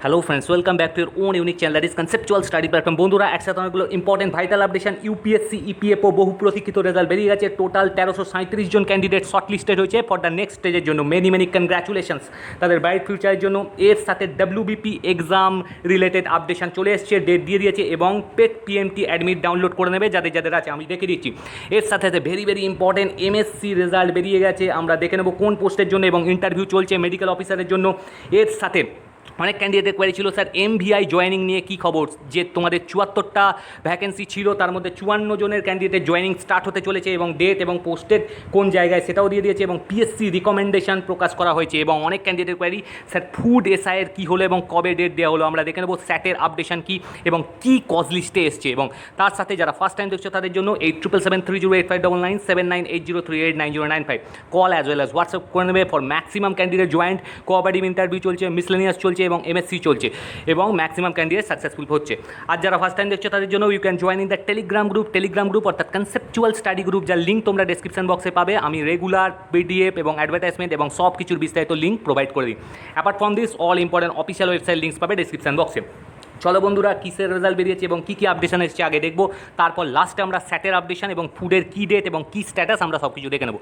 Hello friends, welcome back to your own unique channel that is conceptual study platform. বন্ধুরা, একসাথে অনেকগুলো important vital updation, UPSC EPFO বহু প্রতীক্ষিত result বেরিয়ে গেছে। টোটাল 1337 জন ক্যান্ডিডেট শর্ট লিস্টেড হয়েছে ফর দ্য নেক্সট স্টেজের জন্য। মেনি মেনি কনগ্র্যাচুলেশনস তাদের ব্রাইট ফিউচারের জন্য। এর সাথে ডাব্লিউবিপি এক্সাম রিলেটেড আপডেশন চলে এসছে, ডেট দিয়ে দিয়েছে এবং পেট পিএমটি অ্যাডমিট ডাউনলোড করে নেবে যাদের যাদের আছে, আমি দেখে দিচ্ছি। এর সাথে সাথে very very important MSc result বেরিয়ে গেছে, আমরা দেখে নেব কোন পোস্টের জন্য এবং ইন্টারভিউ চলছে মেডিকেল অফিসারের জন্য। এর সাথে অনেক ক্যান্ডিডেটের কোয়ারি ছিল, স্যার এমভিআই জয়েনিং নিয়ে কী খবর? যে তোমাদের 74টা ভ্যাকেন্সি ছিল, তার মধ্যে 54 জনের ক্যান্ডিডেটের জয়েনিং স্টার্ট হতে চলেছে এবং ডেট এবং পোস্টের কোন জায়গায় সেটাও দিয়ে দিয়েছে এবং পিএসসি রিকমেন্ডেশন প্রকাশ করা হয়েছে। এবং অনেক ক্যান্ডিডেটের কোয়ারি, স্যার ফুড এসআইয়ের কী হলো এবং কবে ডেট দেওয়া হলো? আমরা দেখে নেব স্যাটের আপডেশন কী এবং কী কজ লিস্টে এসছে। এবং তার সাথে যারা ফার্স্ট টাইম দেখছো তাদের জন্য 8773085997 7980389095 call as well as WhatsApp করে নেবে for maximum candidate joint. Cooperative interview চলছে, মিসলেনিয়াস চলছে এবং এমএসসি চলছে এবং ম্যাক্সিমাম ক্যান্ডিডেট সাকসেসফুল হচ্ছে। আর যারা ফার্স্ট টাইম দেখছো তাদের জন্য you can join in the Telegram group অর্থাৎ কনসেপচুয়াল স্টাডি গ্রুপ, যার লিঙ্ক তোমরা ডেসক্রিপশন বক্সে পাবে। আমি রেগুলার পিডিএফ এবং অ্যাডভার্টাইজমেন্ট এবং সব কিছুর বিস্তারিত লিঙ্ক প্রোভাইড করে দিই। Apart from this all important official website links পাবে ডেসক্রিপশন বক্সে। চলো বন্ধুরা, কিসের রেজাল্ট বেরিয়েছে এবং কী কী আপডেশন এসেছে আগে দেখবো, তারপর লাস্টে আমরা স্যাটের আপডেশন এবং ফুডের কী ডেট এবং কী স্ট্যাটাস আমরা সব কিছু দেখে নেব।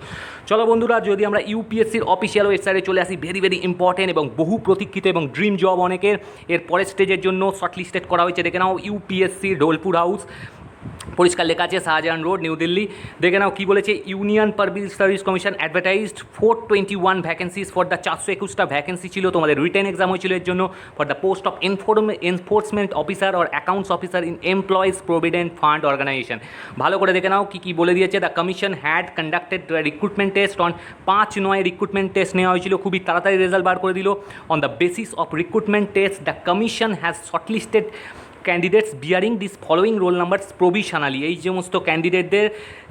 চলো বন্ধুরা, যদি আমরা ইউপিএসসির অফিসিয়াল ওয়েবসাইটে চলে আসি, ভেরি ভেরি ইম্পর্টেন্ট এবং বহু প্রতীক্ষিত এবং ড্রিম জব অনেকের এর পরের স্টেজের জন্য শর্টলিস্টেড করা হয়েছে। দেখে নাও ইউপিএসসি ঢোলপুর হাউস, পরিষ্কার লেখা আছে শাহজাহান রোড, নিউ দিল্লি। দেখে নাও কী বলেছে, union public service commission advertised 421 vacancies for the 421টা ভ্যাকেন্সি ছিল। তোমাদের রিটেন এক্সাম হয়েছিল এর জন্য for the post of enforcement officer or accounts officer in employees provident fund organisation. ভালো করে দেখে নাও কী কী বলে দিয়েছে। The commission had conducted recruitment test on 5/9 recruitment test নেওয়া হয়েছিল, খুবই তাড়াতাড়ি রেজাল্ট বার করে দিল। On the basis of recruitment test the commission has shortlisted candidates bearing this following roll numbers provisionally. এই সমস্ত ক্যান্ডিডেটদের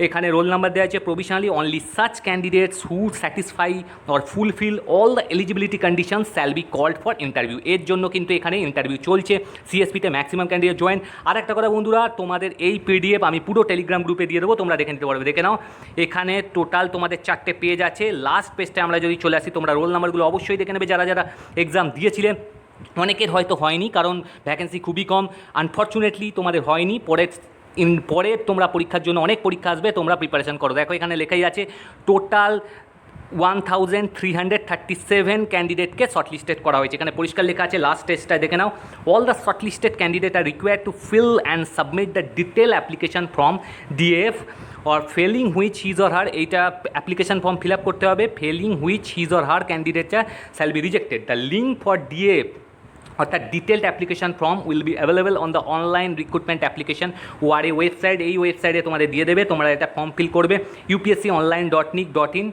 এখানে রোল নাম্বার দেওয়া আছে provisionally. Only such candidates who satisfy or fulfil all the eligibility conditions shall be called for interview. এর জন্য কিন্তু এখানে ইন্টারভিউ চলছে। সিএসপিতে ম্যাক্সিমাম ক্যান্ডিডেট জয়েন। আর একটা কথা বন্ধুরা, তোমাদের এই পিডিএফ আমি পুরো টেলিগ্রাম গ্রুপে দিয়ে দেবো, তোমরা দেখে নিতে পারবে। দেখে নাও, এখানে টোটাল তোমাদের 4টে পেজ আছে। লাস্ট পেজটা আমরা যদি চলে আসি, তোমরা রোল নাম্বারগুলো অবশ্যই দেখে নেবে যারা যারা এক্সাম দিয়েছিলেন। অনেকের হয়তো হয়নি, কারণ ভ্যাকেন্সি খুবই কম, আনফর্চুনেটলি তোমাদের হয়নি। পরে তোমরা পরীক্ষার জন্য অনেক পরীক্ষা আসবে, তোমরা প্রিপারেশন করো। দেখো এখানে লেখাই আছে টোটাল 1337 ক্যান্ডিডেটকে শর্টলিস্টেড করা হয়েছে। এখানে পরিষ্কার লেখা আছে লাস্ট টেস্টটা দেখে নাও, all the shortlisted candidate are required to fill and submit the detail application form DF or failing which his or her, এইটা অ্যাপ্লিকেশন ফর্ম ফিল আপ করতে হবে, failing which his or her ক্যান্ডিডেটটা shall be rejected. The link for DA অর্থাৎ detailed application form will be available on the online recruitment application ORA website. এই ওয়েবসাইটে তোমাদের দিয়ে দেবে, তোমরা এটা ফর্ম ফিল করবে upsconline.nic.in।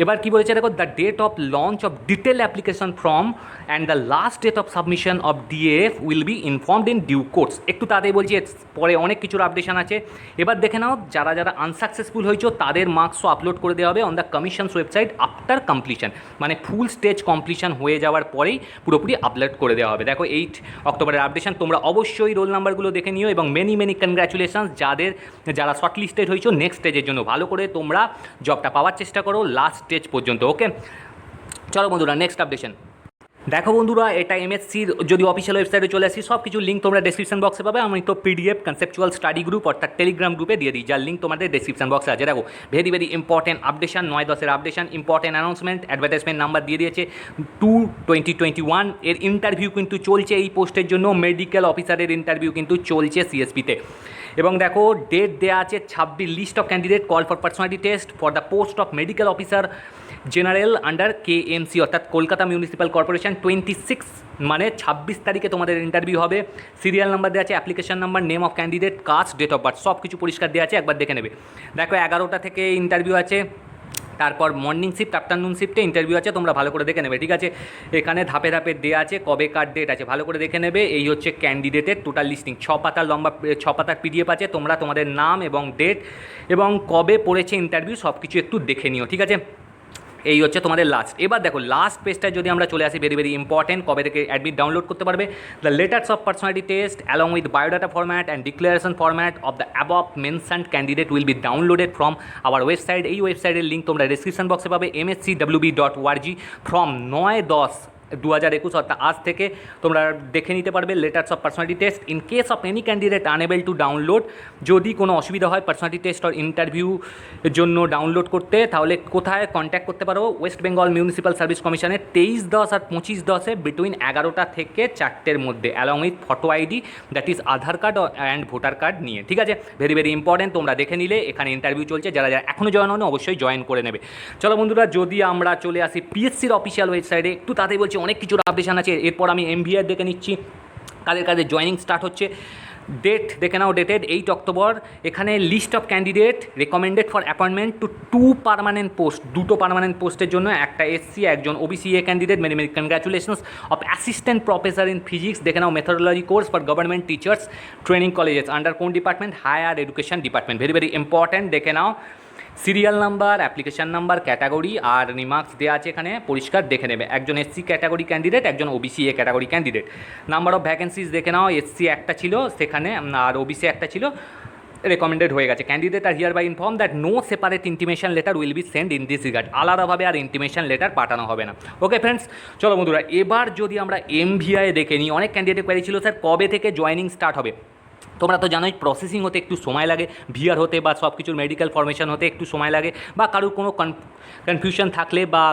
এবার কী বলেছে দেখো, the date of launch of detail application form and the last date of submission of DF will be informed in due course. একটু তাড়াতাড়ি বলছি, পরে অনেক কিছুর আপডেশন আছে। এবার দেখে নাও, যারা যারা আনসাকসেসফুল হয়েছো তাদের মার্কসও আপলোড করে দেওয়া হবে on the commission's website after completion, মানে ফুল স্টেজ কমপ্লিশন হয়ে যাওয়ার পরেই পুরোপুরি আপলোড করে দেওয়া হবে। দেখো 8 অক্টোবরের আপডেশন। তোমরা অবশ্যই রোল নাম্বারগুলো দেখে নিও এবং মেনি মেনি কনগ্র্যাচুলেশনস যারা শর্টলিস্টেড হয়েছো নেক্সট স্টেজের জন্য। ভালো করে তোমরা জবটা পাওয়ার চেষ্টা করো লাস্ট স্টেজ পর্যন্ত। ওকে, চলো বন্ধুরা, নেক্সট আপডেশন দেখো। বন্ধুরা, এটা এমএসসির যদি অফিসিয়াল ওয়েবসাইটে চলে আসি, সব কিছু লিঙ্ক তোমরা ডেসক্রিপশন বক্সে পাবে। আমি তো পিডিএফ কনসেপচুয়াল স্টাডি গ্রুপ অর্থাৎ টেলিগ্রাম গ্রুপে দিয়ে দিই, যার লিঙ্ক তোমাদের ডেসক্রিপশন বক্সে আছে। দেখো ভেরি ভেরি ইম্পর্টেন্ট আপডেশন, 9/10-এর updation, important announcement, advertisement number দিয়ে দিয়েছে 2/2021। এর ইন্টারভিউ কিন্তু চলছে এই পোস্টের জন্য, মেডিকেল অফিসারের ইন্টারভিউ কিন্তু চলছে সিএসপিতে। এবং দেখো ডেট দেওয়া আছে 26, list of candidate call for personality test for the post of medical officer general under KMC অর্থাৎ কলকাতা মিউনিসিপ্যাল কর্পোরেশন। 26 মানে 26 তারিখে তোমাদের ইন্টারভিউ হবে। সিরিয়াল নাম্বার দেওয়া আছে, application number, name of candidate, caste, date of birth, সব কিছু পরিষ্কার দেওয়া আছে, একবার দেখে নেবে। দেখো 11টা থেকে ইন্টারভিউ আছে, তারপর মর্নিং শিফট, আফটারনুন শিফটে ইন্টারভিউ আছে, তোমরা ভালো করে দেখে নেবে। ঠিক আছে, এখানে ধাপে ধাপে দেওয়া আছে কবে কার ডেট আছে, ভালো করে দেখে নেবে। এই হচ্ছে ক্যান্ডিডেটের টোটাল লিস্টিং, 6 পাতার লম্বা 6 পাতার পিডিএফ আছে। তোমরা তোমাদের নাম এবং ডেট এবং কবে পড়েছে ইন্টারভিউ সব কিছু একটু দেখে নিও। ঠিক আছে, এই হচ্ছে তোমাদের লাস্ট। এবার দেখো লাস্ট পেজটায় যদি আমরা চলে আসি, ভেরি ভেরি ইম্পর্টেন্ট, কবে থেকে অ্যাডমিট ডাউনলোড করতে পারবে। The letters of personality test along with biodata format and declaration format of the above mentioned candidate will be downloaded from our website. এই ওয়েবসাইটের লিঙ্ক তোমরা ডিসক্রিপশন বক্সে পাবে, mscwb.org, ফ্রম 9/10 2021 অর্থাৎ আজ থেকে তোমরা দেখে নিতে পারবে letters of personality test. In case of any candidate unable to download, যদি কোনো অসুবিধা হয় পার্সোনালিটি টেস্ট আর ইন্টারভিউ জন্য ডাউনলোড করতে, তাহলে কোথায় কন্ট্যাক্ট করতে পারো? ওয়েস্ট বেঙ্গল মিউনিসিপ্যাল সার্ভিস কমিশনের 23/10 আর 25/10 বিটুইন 11টা থেকে 4টের মধ্যে, along with photo ID, that is Aadhaar card and voter card নিয়ে। ঠিক আছে, ভেরি ভেরি ইম্পর্টেন্ট, তোমরা দেখে নিলে। এখানে ইন্টারভিউ চলছে, যারা যারা এখনও জয়েন হয়নি অবশ্যই জয়েন করে নেবে। চলো বন্ধুরা, যদি আমরা চলে আসি পিএসসির অফিসিয়াল ওয়েবসাইটে, একটু তাড়াতাড়ি বলছি, অনেক কিছুর আপডেশন আছে। এরপর আমি এমভিআর দেখে নিচ্ছি কাদের কাদের জয়েনিং স্টার্ট হচ্ছে। ডেট দেখে নাও, ডেটেড 8 অক্টোবর। এখানে list of candidate recommended for appointment to 2 permanent post, 2টো পার্মানেন্ট পোস্টের জন্য, একটা এসসি একজন OBC A candidate. Many many congratulations. Of assistant professor in physics দেখে নাও, methodology course for government teachers training colleges under কোন department? Higher education department. Very very important, দেখে নাও। Serial number, application number, category আর remarks দেওয়া আছে এখানে, পরিষ্কার দেখে নেবে। একজন এসসি ক্যাটাগরি ক্যান্ডিডেট, একজন OBC A category candidate. Number of vacancies দেখে নাও, এসসি একটা ছিল সেখানে, আর ওবিসি একটা ছিল, রেকমেন্ডেড হয়ে গেছে। Candidate are hereby informed that no separate intimation letter will be send in this regard. আলাদাভাবে আর ইন্টিমেশন লেটার পাঠানো হবে না। ওকে ফ্রেন্ডস, চলো বন্ধুরা, এবার যদি আমরা এমভিআই দেখে নিই, অনেক ক্যান্ডিডেট কোয়ারি ছিল স্যার কবে থেকে জয়েনিং স্টার্ট হবে। তোমরা তো জানোই প্রসেসিং হতে একটু সময় লাগে, ভিআর হতে বা সব কিছুর মেডিকেল ফরমেশন হতে একটু সময় লাগে, বা কারোর কোনো কনফিউশন থাকলে বা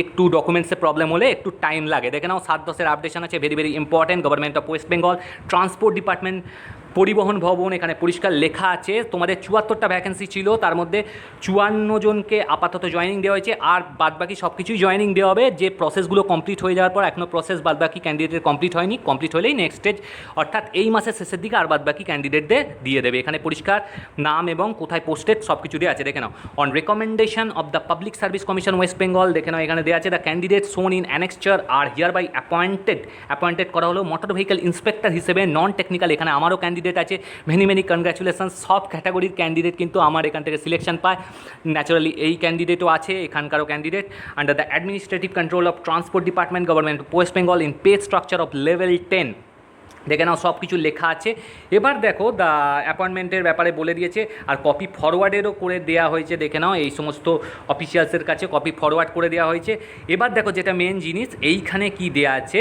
একটু ডকুমেন্টসে প্রবলেম হলে একটু টাইম লাগে। দেখে নাও 7/10 আপডেশন আছে, very very important. Government of West Bengal transport department, পরিবহন ভবন, এখানে পরিষ্কার লেখা আছে। তোমাদের 74টা ভ্যাকেন্সি ছিল, তার মধ্যে 54 জনকে আপাতত জয়েনিং দেওয়া হয়েছে, আর বাদবাকি সব কিছুই জয়েনিং দেওয়া হবে। যে প্রসেসগুলো কমপ্লিট হয়ে যাওয়ার পর, এখনও প্রসেস বাদবাকি ক্যান্ডিডেটের কমপ্লিট হয়নি, কমপ্লিট হলেই নেক্সট স্টেজ, অর্থাৎ এই মাসের শেষের দিকে আর বাদবাকি ক্যান্ডিডেটদের দিয়ে দেবে। এখানে পরিষ্কার নাম এবং কোথায় পোস্টেড সব কিছু দেওয়া আছে, দেখে নাও। On recommendation of the public service commission West Bengal, দেখে নাও এখানে দেওয়া আছে, the candidate shown in annexure are hereby appointed করা হলো মোটর ভেহিকল ইন্সপেক্টর হিসেবে, নন টেকনিক্যাল। এখানে আমারও ক্যান্ডিডেট আছে, মেনি মেনি কনগ্রাচুলেশন। সব ক্যাটাগরির ক্যান্ডিডেট কিন্তু আমার এখান থেকে সিলেকশন পায়। ন্যাচারালি এই ক্যান্ডিডেটও আছে, এখানকারও candidate. Under the administrative control of transport department, government West Bengal, in pay structure of level 10। দেখে নাও সব কিছু লেখা আছে। এবার দেখো দ্য অ্যাপয়েন্টমেন্টের ব্যাপারে বলে দিয়েছে, আর কপি ফরওয়ার্ডেরও করে দেওয়া হয়েছে। দেখে নাও এই সমস্ত অফিসিয়ালসের কাছে কপি ফরওয়ার্ড করে দেওয়া হয়েছে। এবার দেখো যেটা মেন জিনিস, এইখানে কি দেওয়া আছে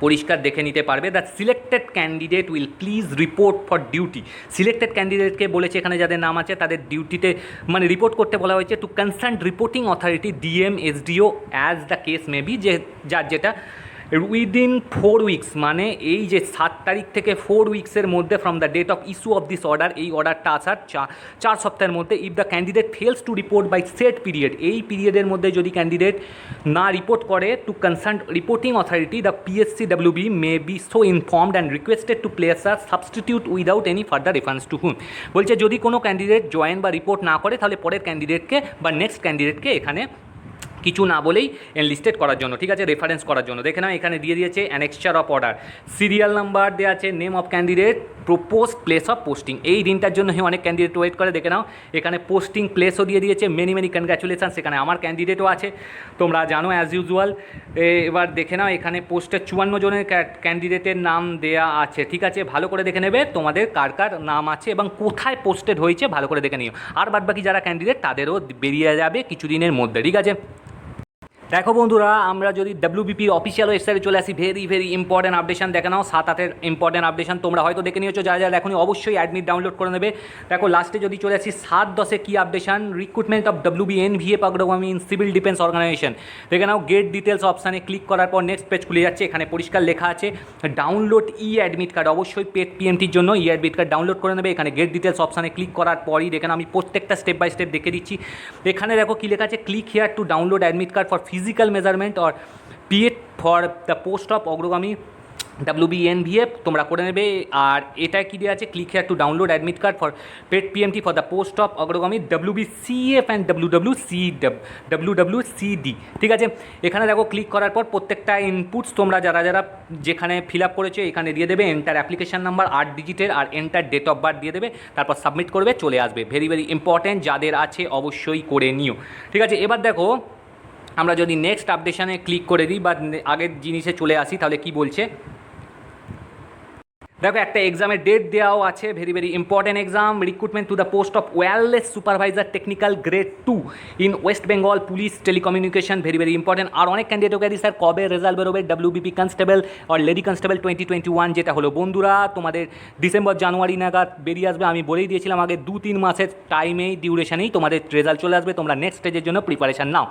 পরিষ্কার দেখে নিতে পারবে। The selected candidate will please report for duty. Selected ক্যান্ডিডেটকে বলেছে এখানে যাদের নাম আছে তাদের ডিউটিতে মানে রিপোর্ট করতে বলা হয়েছে to concern reporting authority, DM, SDO, as the case may be, যে যার যেটা উইদিন 4 উইকস, মানে এই যে 7 তারিখ থেকে 4 উইক্সের মধ্যে from the date of issue of this order, এই অর্ডারটা আসার 4 সপ্তাহের মধ্যে। If the candidate fails to report by set period, এই পিরিয়ডের মধ্যে যদি ক্যান্ডিডেট না রিপোর্ট করে to concern reporting authority, the PSCWB may be so informed and requested to place a substitute without any further reference to whom. বলছে যদি কোনো candidate join বা রিপোর্ট না করে, তাহলে পরের ক্যান্ডিডেটকে বা নেক্সট ক্যান্ডিডেটকে এখানে কিছু না বলেই এনলিস্টেড করার জন্য, ঠিক আছে, রেফারেন্স করার জন্য। দেখে নাও এখানে দিয়ে দিয়েছে annexure of order, serial number দেওয়া আছে, name of candidate, প্রোপোজড place of posting. এই দিনটার জন্য অনেক ক্যান্ডিডেট ওয়েট করে। দেখে নাও এখানে পোস্টিং প্লেসও দিয়ে দিয়েছে। মেনি মেনি কনগ্রাচুলেশন, সেখানে আমার ক্যান্ডিডেটও আছে, তোমরা জানো অ্যাজ ইউজুয়াল। এবার দেখে নাও এখানে পোস্টের 54 জনের ক্যান্ডিডেটের নাম দেয়া আছে, ঠিক আছে, ভালো করে দেখে নেবে তোমাদের কার কার নাম আছে এবং কোথায় পোস্টেড হয়েছে, ভালো করে দেখে নিও। আর বাদবাকি যারা ক্যান্ডিডেট তাদেরও বেরিয়ে যাবে কিছুদিনের মধ্যে, ঠিক আছে। দেখো বন্ধুরা, আমরা যদি ডাব্লিউবিপি অফিসিয়াল ওয়েবসাইটে চলে আসি, ভেরি ভেরি ইম্পর্টেন্ট আপডেশন দেখে নাও। 7-8 ইম্পর্টেন্ট আপডেশন তোমরা হয়তো দেখে নিয়েছো, যারা যারা এখনই অবশ্যই অ্যাডমিট ডাউনলোড করে নেবে। দেখো লাস্টে যদি চলে আসি 7-10 কী আপডেশন, রিক্রুটমেন্ট অফ ডাব্লিউবিএনভিএ পাগড়ামি ইন সিভিল ডিফেন্স অর্গানাইজেশন। দেখে নাও গেট ডিটেলস অপশানে ক্লিক করার পর নেক্সট পেজ খুলে যাচ্ছে। এখানে পরিষ্কার লেখা আছে ডাউনলোড ই অ্যাডমিট কার্ড, অবশ্যই পেড পিএমটির জন্য ই অ্যাডমিট কার্ড ডাউনলোড করে নেবে। এখানে গেট ডিটেলস অপশানে ক্লিক করার পরই দেখেন আমি প্রত্যেকটা স্টেপ বাই স্টেপ দেখে দিচ্ছি। এখানে দেখো কী লেখা আছে, click here to download admit card for physical measurement or PA for the post of অগ্রগামী WBNVF তোমরা করে নেবে। আর এটা কি দেওয়া আছে, click here to download admit card for paid PMT for the post of Agragami WBCF and WWCD, ঠিক আছে। এখানে দেখো ক্লিক করার পর প্রত্যেকটা ইনপুটস তোমরা যারা যারা যেখানে ফিল আপ করেছো এখানে দিয়ে দেবে। এন্টার অ্যাপ্লিকেশান নাম্বার 8 ডিজিটের আর এন্টার ডেট অফ বার্থ দিয়ে দেবে, তারপর সাবমিট করবে, চলে আসবে। ভেরি ভেরি ইম্পর্ট্যান্ট, যাদের আছে অবশ্যই করে নিও, ঠিক আছে। এবার দেখো আমরা যদি নেক্সট আপডেশনে ক্লিক করে দিই বা আগের জিনিসে চলে আসি, তাহলে কি বলছে দেখো একটা এক্সামের ডেট দেওয়াও আছে, very very important exam, recruitment to the post of wireless supervisor technical grade 2 in West Bengal police telecommunication, very very important. আর অনেক ক্যান্ডিডেট ওকে স্যার কবে রেজাল্ট বেরোবে WBP কনস্টেবল আর লেডি কনস্টেবল 2021, যেটা হলো বন্ধুরা তোমাদের ডিসেম্বর জানুয়ারি নাগাদ বেরিয়ে আসবে। আমি বলেই দিয়েছিলাম আগে 2-3 মাসের টাইমেই ডিউরেশনেই তোমাদের রেজাল্ট চলে আসবে, তোমরা নেক্সট স্টেজের জন্য প্রিপারেশান নাও।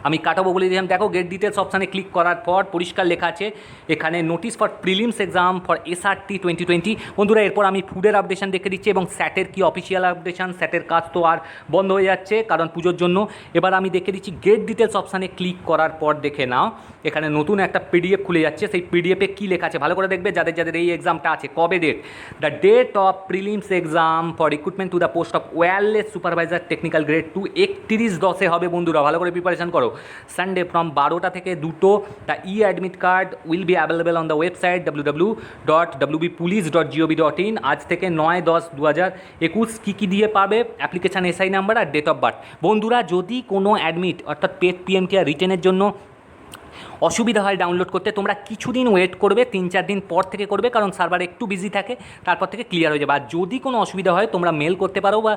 আমি কাটাবো বলে দিয়েছিলাম, দেখো গেট ডিটেলস অপশানে ক্লিক করার পর পরিষ্কার লেখা আছে এখানে notice for prelims exam for SRT 2020। বন্ধুরা এরপর আমি ফুডের আপডেশন দেখে দিচ্ছি এবং স্যাটের কি অফিসিয়াল আপডেশন, স্যাটের কাজ তো আর বন্ধ হয়ে যাচ্ছে কারণ পুজোর জন্য। এবার আমি দেখে দিচ্ছি গেট ডিটেলস অপশানে ক্লিক করার পর দেখে নাও এখানে নতুন একটা PDF খুলে যাচ্ছে, সেই PDF-এ কী লেখা আছে ভালো করে দেখবে যাদের যাদের এই এক্সামটা আছে। কবে date? The date of prelims exam for recruitment to the post of wireless supervisor technical grade 2 31/10-এ হবে বন্ধুরা, ভালো করে প্রিপারেশন করো। সানডে ফ্রম 12টা থেকে 2টো। The admit card will be available on the website www.wbpolice.gov.in। আজ থেকে 9/10/2021 কী দিয়ে পাবে? অ্যাপ্লিকেশান, SI নাম্বার আর ডেট অফ বার্থ। বন্ধুরা যদি কোনো অ্যাডমিট অর্থাৎ পেড PMK আর রিটেনের জন্য অসুবিধা হয় ডাউনলোড করতে, তোমরা কিছুদিন ওয়েট করবে, 3-4 দিন পর থেকে করবে কারণ সার্ভার একটু বিজি থাকে, তারপর থেকে ক্লিয়ার হয়ে যাবে। আর যদি কোনো অসুবিধা হয় তোমরা মেল করতে পারো বা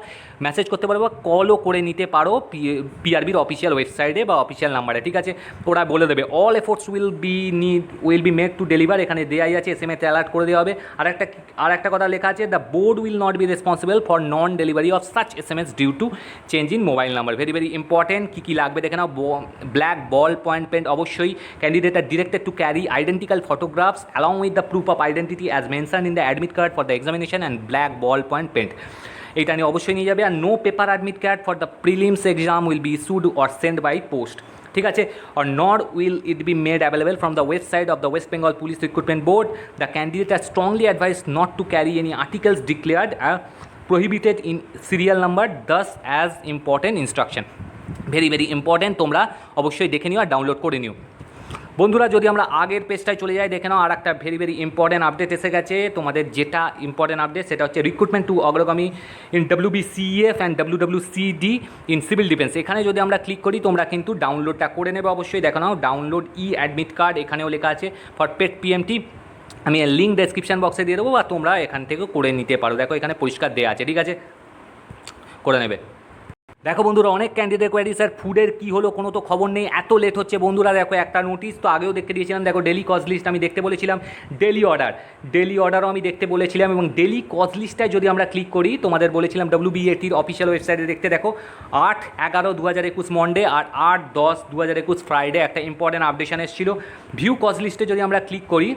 মেসেজ করতে পারো বা কলও করে নিতে পারো PRBর অফিসিয়াল ওয়েবসাইটে বা অফিসিয়াল নাম্বারে, ঠিক আছে? ওরা বলে দেবে all efforts will be made to deliver, এখানে দেওয়াই আছে, SMS অ্যালার্ট করে দেওয়া হবে। আর একটা কথা লেখা আছে the board will not be responsible for non delivery of such SMS due to change in mobile number. Very very important. কী লাগবে দেখে নাও, ব্ল্যাক বল পয়েন্ট পেন অবশ্যই, candidate are directed to carry identical photographs along with the proof of identity as mentioned in the admit card for the examination and black ball point pen। এইটা নিয়ে অবশ্যই নিয়ে যাবে। আর no paper admit card for the prelims exam will be issued or send by post, ঠিক আছে? or nor will it be made available from the website of the West Bengal Police Recruitment Board। The candidate are strongly advised not to carry any articles declared prohibited in serial number, thus as important instruction। Very very important, তোমরা অবশ্যই দেখে নিও আর download করে নিও। বন্ধুরা যদি আমরা আগের পেজটায় চলে যাই দেখে নাও আর একটা ভেরি ভেরি ইম্পর্টেন্ট আপডেট এসে গেছে তোমাদের। যেটা ইম্পর্টেন্ট আপডেট সেটা হচ্ছে রিক্রুটমেন্ট টু অগ্রগামী in WBCEF and WWCD in civil defence. এখানে যদি আমরা ক্লিক করি তোমরা কিন্তু ডাউনলোডটা করে নেবে অবশ্যই। দেখো নাও ডাউনলোড অ্যাডমিট কার্ড, এখানেও লেখা আছে ফর পেড PMT। আমি লিঙ্ক ডেসক্রিপশন বক্সে দিয়ে দেবো বা তোমরা এখান থেকেও করে নিতে পারো। দেখো এখানে পরিষ্কার দেওয়া আছে, ঠিক আছে? করে নেবে। দেখো বন্ধুরা অনেক ক্যান্ডিডেট কোয়ারি স্যার ফুডের কী হলো, কোনো তো খবর নেই, এত লেট হচ্ছে। বন্ধুরা দেখো একটা নোটিশ তো আগেও দেখতে দিয়েছিলাম, দেখো ডেলি কজ লিস্ট আমি দেখতে বলেছিলাম, ডেলি অর্ডারও আমি দেখতে বলেছিলাম। এবং ডেলি কজ লিস্টটায় যদি আমরা ক্লিক করি তোমাদের বলেছিলাম WBATর অফিসিয়াল ওয়েবসাইটে দেখতে। দেখো 8/11/2021 মন্ডে আর 8/10/2021 ফ্রাইডে একটা ইম্পর্টেন্ট আপডেশন এসেছিলো। ভিউ কজ লিস্টে যদি আমরা ক্লিক করি,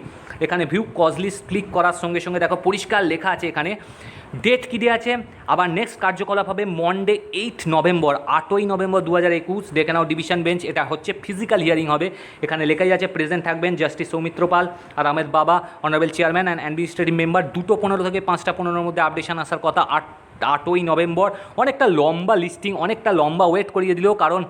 এখানে ভিউ কজ লিস্ট ক্লিক করার সঙ্গে সঙ্গে দেখো পরিষ্কার লেখা আছে এখানে ডেট কী দেওয়া আছে। আবার নেক্সট কার্যকলাপ হবে মন্ডে 8 নভেম্বর, 8ই নভেম্বর 2021। দেখে নাও ডিভিশন বেঞ্চ, এটা হচ্ছে ফিজিক্যাল হিয়ারিং হবে। এখানে লেখাই আছে প্রেজেন্ট থাকবেন জাস্টিস সৌমিত্র পাল আর আহমেদ বাবা, honourable chairman and administrative member. 2:15 থেকে 5:15-র মধ্যে আপডেশন আসার কথা 8ই নভেম্বর। অনেকটা লম্বা লিস্টিং, অনেকটা লম্বা ওয়েট করিয়ে দিল, কারণ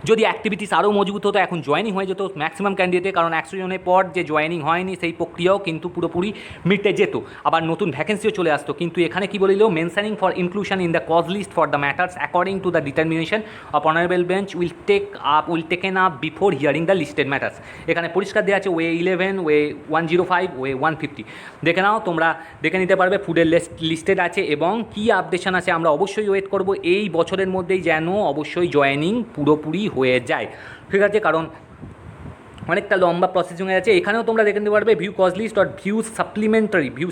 যদি অ্যাক্টিভিটিস আরও মজবুত হতো এখন জয়েনিং হয়ে যেত ম্যাক্সিমাম ক্যান্ডিডেটে, কারণ 100 জনের পর যে জয়েনিং হয়নি সেই প্রক্রিয়াও কিন্তু পুরোপুরি মিটে যেত, আবার নতুন ভ্যাকেন্সিও চলে আসতো। কিন্তু এখানে কী বলিল, mentioning for inclusion in the cause list for the matters according to the determination of honourable bench will taken up before hearing the listed matters. এখানে পরিষ্কার দেওয়া আছে ওয়ে 11, ওয়ে 105, ওয়ে 150। দেখে নাও, তোমরা দেখে নিতে পারবে ফুডের লিস্টেড আছে এবং কী আপডেশন আছে। আমরা অবশ্যই ওয়েট করব এই বছরের মধ্যেই যেন অবশ্যই জয়েনিং পুরোপুরি হয়ে যায়, ঠিক আছে? কারণ অনেকটা লম্বা প্রসেসিং হয়ে যাচ্ছে। এখানেও তোমরা দেখে নিতে পারবে ভিউ কজ লিস্ট আর ভিউ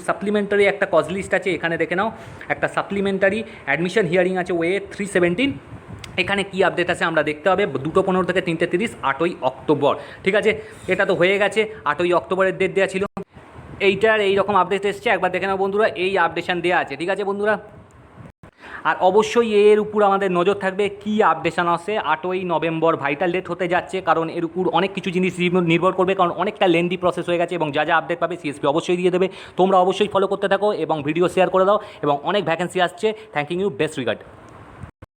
সাপ্লিমেন্টারি একটা কজ লিস্ট আছে। এখানে দেখে নাও একটা সাপ্লিমেন্টারি অ্যাডমিশন হিয়ারিং আছে ওয়ে 317। এখানে কী আপডেট আছে আমরা দেখতে হবে। 2:15 থেকে 3:30, 8ই অক্টোবর, ঠিক আছে? এটা তো হয়ে গেছে, 8ই অক্টোবরের ডেট দেওয়া ছিল। এইটার এইরকম আপডেট এসছে, একবার দেখে নাও বন্ধুরা, এই আপডেশন দেওয়া আছে, ঠিক আছে বন্ধুরা? আর অবশ্যই এর উপর আমাদের নজর থাকবে কী আপডেশন আসে। 8ই নভেম্বর ভাইটাল ডেট হতে যাচ্ছে, কারণ এর উপর অনেক কিছু জিনিস নির্ভর করবে, কারণ অনেকটা লেন্দি প্রসেস হয়ে গেছে এবং যা যা আপডেট পাবে CSP অবশ্যই দিয়ে দেবে। তোমরা অবশ্যই ফলো করতে থাকো এবং ভিডিও শেয়ার করে দাও, এবং অনেক ভ্যাকেন্সি আসছে। Thank you, best regard.